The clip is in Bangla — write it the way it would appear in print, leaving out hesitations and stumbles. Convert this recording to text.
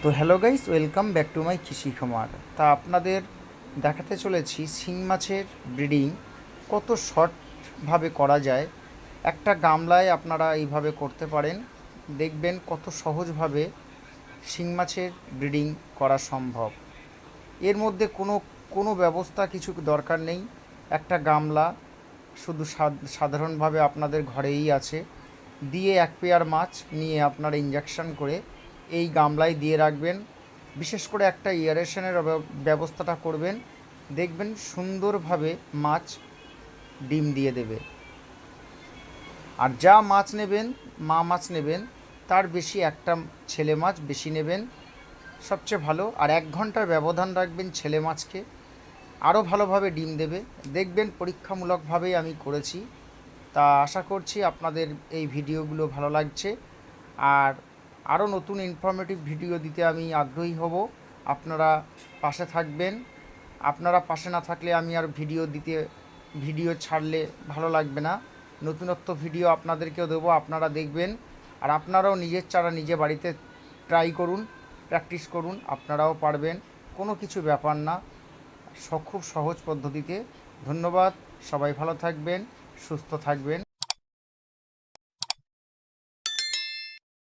তো hello guys, welcome back to my কৃষি খামার। তা আপনাদের দেখাতে চলেছি শিং মাছের ব্রিডিং কত শর্টভাবে করা যায়। একটা গামলায় আপনারা এইভাবে করতে পারেন, দেখবেন কত সহজভাবে শিং মাছের ব্রিডিং করা সম্ভব। এর মধ্যে কোনো ব্যবস্থা কিছু দরকার নেই। একটা গামলা শুধু সাধারণভাবে আপনাদের ঘরেই আছে, দিয়ে এক পেয়ার মাছ নিয়ে আপনারা ইঞ্জেকশন করে এই গামলায় দিয়ে রাখবেন। বিশেষ করে একটা এয়ারেশনের ব্যবস্থাটা করবেন, দেখবেন সুন্দরভাবে মাছ ডিম দিয়ে দেবে। আর যা মাছ নেবেন, মা মাছ নেবেন, তার বেশি একটা ছেলে মাছ বেশি নেবেন, সবচেয়ে ভালো। আর 1 ঘন্টার ব্যবধান রাখবেন ছেলে মাছকে, আরও ভালোভাবে ডিম দেবে। দেখবেন পরীক্ষামূলকভাবেই আমি করেছি। তা আশা করছি আপনাদের এই ভিডিওগুলো ভালো লাগছে। আর আরও নতুন ইনফরমেটিভ ভিডিও দিতে আমি আগ্রহী হব। আপনারা পাশে থাকবেন। আপনারা পাশে না থাকলে আমি আর ভিডিও ছাড়লে ভালো লাগবে না। নতুনত্ব ভিডিও আপনাদেরকেও দেবো, আপনারা দেখবেন। আর আপনারাও নিজের চারা নিজে বাড়িতে ট্রাই করুন, প্র্যাকটিস করুন, আপনারাও পারবেন। কোনো কিছু ব্যাপার না, খুব সহজ পদ্ধতিতে। ধন্যবাদ, সবাই ভালো থাকবেন, সুস্থ থাকবেন।